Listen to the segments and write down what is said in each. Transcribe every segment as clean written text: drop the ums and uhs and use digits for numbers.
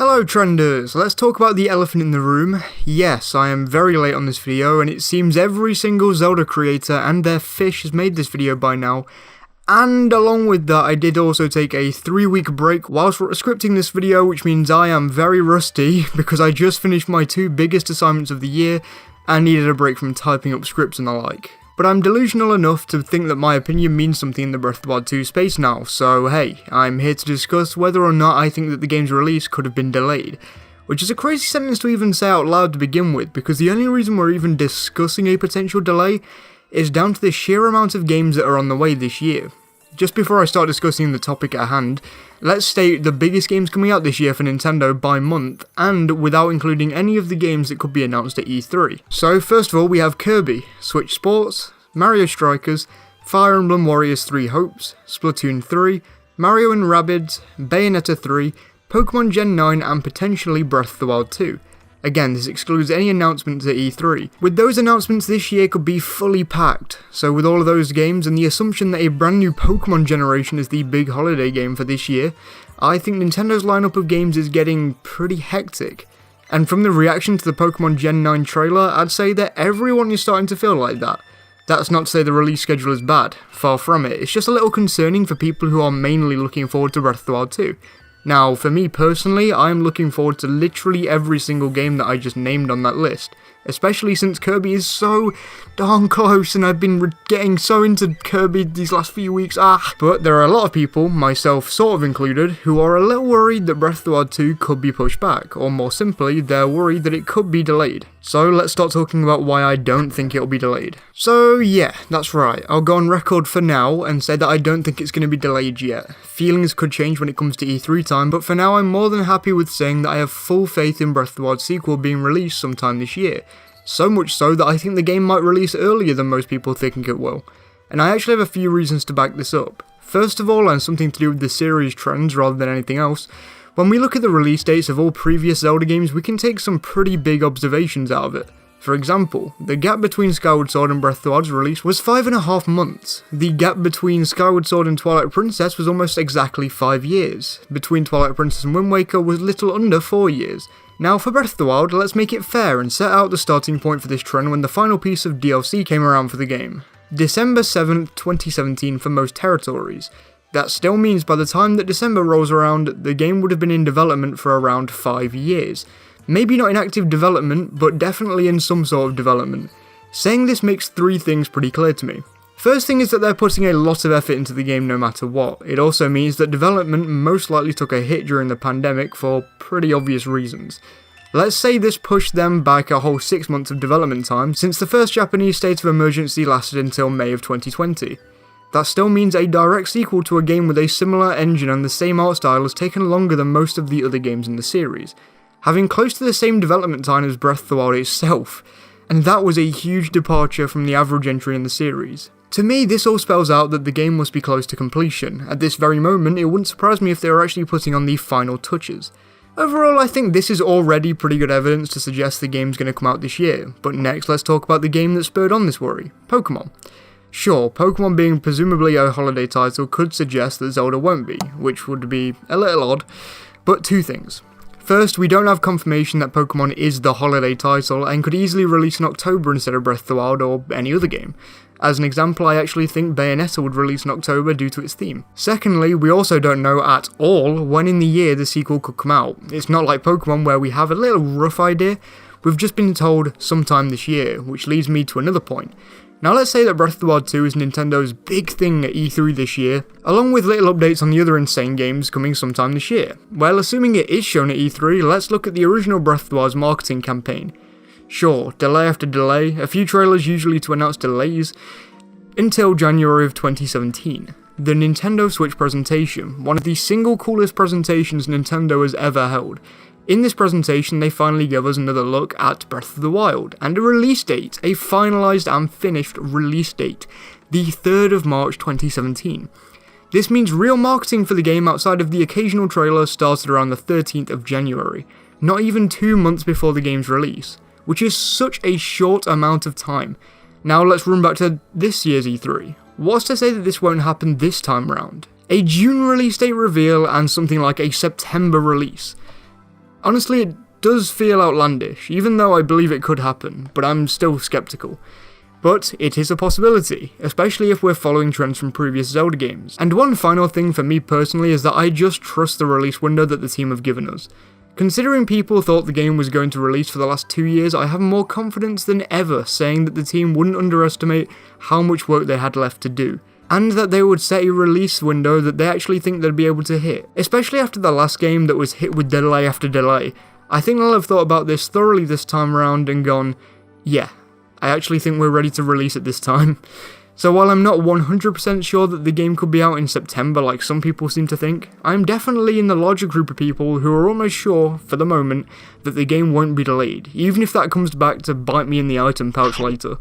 Hello trenders, let's talk about the elephant in the room. Yes, I am very late on this video and it seems every single Zelda creator and their fish has made this video by now. And along with that, I did also take a 3-week break whilst scripting this video, which means I am very rusty because I just finished my 2 biggest assignments of the year and needed a break from typing up scripts and the like. But I'm delusional enough to think that my opinion means something in the Breath of the Wild 2 space now, so hey, I'm here to discuss whether or not I think that the game's release could have been delayed. Which is a crazy sentence to even say out loud to begin with, because the only reason we're even discussing a potential delay is down to the sheer amount of games that are on the way this year. Just before I start discussing the topic at hand, let's state the biggest games coming out this year for Nintendo by month, and without including any of the games that could be announced at E3. So first of all we have Kirby, Switch Sports, Mario Strikers, Fire Emblem Warriors 3 Hopes, Splatoon 3, Mario & Rabbids, Bayonetta 3, Pokemon Gen 9 and potentially Breath of the Wild 2. Again, this excludes any announcements at E3. With those announcements, this year could be fully packed. So with all of those games and the assumption that a brand new Pokemon generation is the big holiday game for this year, I think Nintendo's lineup of games is getting pretty hectic. And from the reaction to the Pokemon Gen 9 trailer, I'd say that everyone is starting to feel like that. That's not to say the release schedule is bad, far from it, it's just a little concerning for people who are mainly looking forward to Breath of the Wild 2. Now, for me personally, I'm looking forward to literally every single game that I just named on that list, especially since Kirby is so darn close and I've been getting so into Kirby these last few weeks, But there are a lot of people, myself sort of included, who are a little worried that Breath of the Wild 2 could be pushed back, or more simply, they're worried that it could be delayed. So let's start talking about why I don't think it'll be delayed. So yeah, that's right, I'll go on record for now and say that I don't think it's going to be delayed yet. Feelings could change when it comes to E3 time, but for now I'm more than happy with saying that I have full faith in Breath of the Wild sequel being released sometime this year. So much so that I think the game might release earlier than most people think it will. And I actually have a few reasons to back this up. First of all, and something to do with the series trends rather than anything else, when we look at the release dates of all previous Zelda games, we can take some pretty big observations out of it. For example, the gap between Skyward Sword and Breath of the Wild's release was 5.5 months. The gap between Skyward Sword and Twilight Princess was almost exactly 5 years. Between Twilight Princess and Wind Waker was little under 4 years. Now for Breath of the Wild, let's make it fair and set out the starting point for this trend when the final piece of DLC came around for the game. December 7th, 2017 for most territories. That still means by the time that December rolls around, the game would have been in development for around 5 years. Maybe not in active development, but definitely in some sort of development. Saying this makes 3 things pretty clear to me. First thing is that they're putting a lot of effort into the game no matter what. It also means that development most likely took a hit during the pandemic for pretty obvious reasons. Let's say this pushed them back a whole 6 months of development time, since the first Japanese state of emergency lasted until May of 2020. That still means a direct sequel to a game with a similar engine and the same art style has taken longer than most of the other games in the series, having close to the same development time as Breath of the Wild itself, and that was a huge departure from the average entry in the series. To me, this all spells out that the game must be close to completion. At this very moment, it wouldn't surprise me if they were actually putting on the final touches. Overall, I think this is already pretty good evidence to suggest the game's going to come out this year, but next let's talk about the game that spurred on this worry, Pokemon. Sure, Pokemon being presumably a holiday title could suggest that Zelda won't be, which would be a little odd, but 2 things. First, we don't have confirmation that Pokemon is the holiday title and could easily release in October instead of Breath of the Wild or any other game. As an example, I actually think Bayonetta would release in October due to its theme. Secondly, we also don't know at all when in the year the sequel could come out. It's not like Pokemon where we have a little rough idea, we've just been told sometime this year, which leads me to another point. Now let's say that Breath of the Wild 2 is Nintendo's big thing at E3 this year, along with little updates on the other insane games coming sometime this year. Well, assuming it is shown at E3, let's look at the original Breath of the Wild's marketing campaign. Sure, delay after delay, a few trailers usually to announce delays, until January of 2017. The Nintendo Switch presentation, one of the single coolest presentations Nintendo has ever held. In this presentation, they finally give us another look at Breath of the Wild, and a release date, a finalised and finished release date, the 3rd of March 2017. This means real marketing for the game outside of the occasional trailer started around the 13th of January, not even 2 months before the game's release, which is such a short amount of time. Now let's run back to this year's E3. What's to say that this won't happen this time round? A June release date reveal and something like a September release. Honestly, it does feel outlandish, even though I believe it could happen, but I'm still skeptical. But it is a possibility, especially if we're following trends from previous Zelda games. And one final thing for me personally is that I just trust the release window that the team have given us. Considering people thought the game was going to release for the last 2 years, I have more confidence than ever saying that the team wouldn't underestimate how much work they had left to do, and that they would set a release window that they actually think they'd be able to hit, especially after the last game that was hit with delay after delay. I think they'll have thought about this thoroughly this time around and gone, yeah, I actually think we're ready to release it this time. So while I'm not 100% sure that the game could be out in September like some people seem to think, I'm definitely in the larger group of people who are almost sure, for the moment, that the game won't be delayed, even if that comes back to bite me in the item pouch later.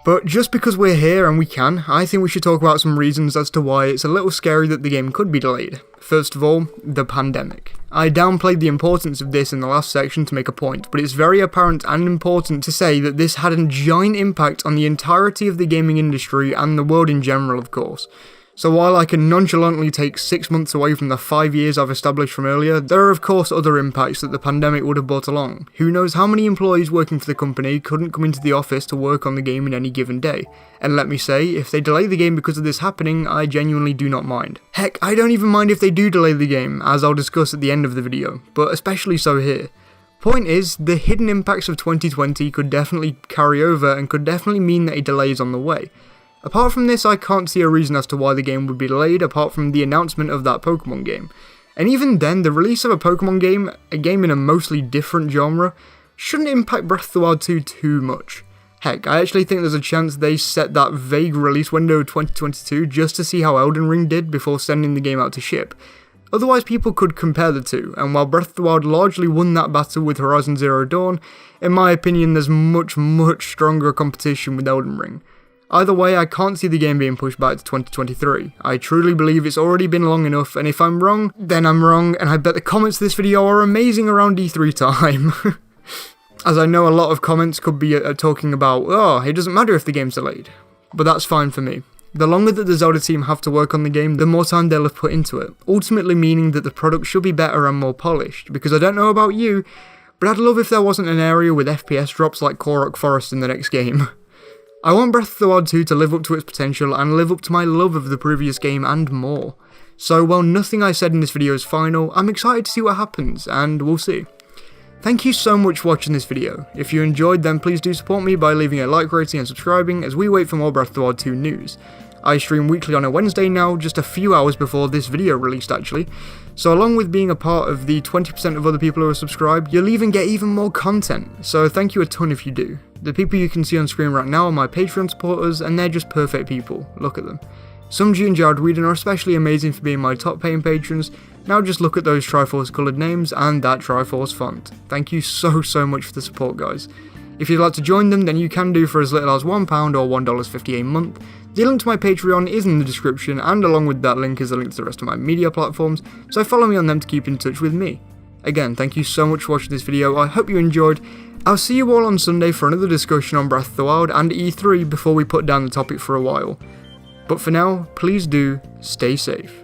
But just because we're here and we can, I think we should talk about some reasons as to why it's a little scary that the game could be delayed. First of all, the pandemic. I downplayed the importance of this in the last section to make a point, but it's very apparent and important to say that this had a giant impact on the entirety of the gaming industry and the world in general, of course. So while I can nonchalantly take 6 months away from the 5 years I've established from earlier, there are of course other impacts that the pandemic would have brought along. Who knows how many employees working for the company couldn't come into the office to work on the game in any given day. And let me say, if they delay the game because of this happening, I genuinely do not mind. Heck, I don't even mind if they do delay the game, as I'll discuss at the end of the video, but especially so here. Point is, the hidden impacts of 2020 could definitely carry over and could definitely mean that a delay is on the way. Apart from this, I can't see a reason as to why the game would be delayed apart from the announcement of that Pokemon game. And even then, the release of a Pokemon game, a game in a mostly different genre, shouldn't impact Breath of the Wild 2 too much. Heck, I actually think there's a chance they set that vague release window of 2022 just to see how Elden Ring did before sending the game out to ship. Otherwise people could compare the two, and while Breath of the Wild largely won that battle with Horizon Zero Dawn, in my opinion there's much stronger competition with Elden Ring. Either way, I can't see the game being pushed back to 2023. I truly believe it's already been long enough, and if I'm wrong, then I'm wrong, and I bet the comments to this video are amazing around E3 time. As I know a lot of comments could be talking about, oh, it doesn't matter if the game's delayed. But that's fine for me. The longer that the Zelda team have to work on the game, the more time they'll have put into it, ultimately meaning that the product should be better and more polished, because I don't know about you, but I'd love if there wasn't an area with FPS drops like Korok Forest in the next game. I want Breath of the Wild 2 to live up to its potential and live up to my love of the previous game and more. So while nothing I said in this video is final, I'm excited to see what happens, and we'll see. Thank you so much for watching this video. If you enjoyed, then please do support me by leaving a like rating and subscribing as we wait for more Breath of the Wild 2 news. I stream weekly on a Wednesday now, just a few hours before this video released actually, so along with being a part of the 20% of other people who are subscribed, you'll even get even more content, so thank you a ton if you do. The people you can see on screen right now are my Patreon supporters, and they're just perfect people, look at them. Sumji and Jared Whedon are especially amazing for being my top paying patrons. Now just look at those Triforce coloured names and that Triforce font. Thank you so much for the support guys. If you'd like to join them, then you can do for as little as £1 or $1.50 a month. The link to my Patreon is in the description, and along with that link is a link to the rest of my media platforms, so follow me on them to keep in touch with me. Again, thank you so much for watching this video, I hope you enjoyed. I'll see you all on Sunday for another discussion on Breath of the Wild and E3 before we put down the topic for a while. But for now, please do stay safe.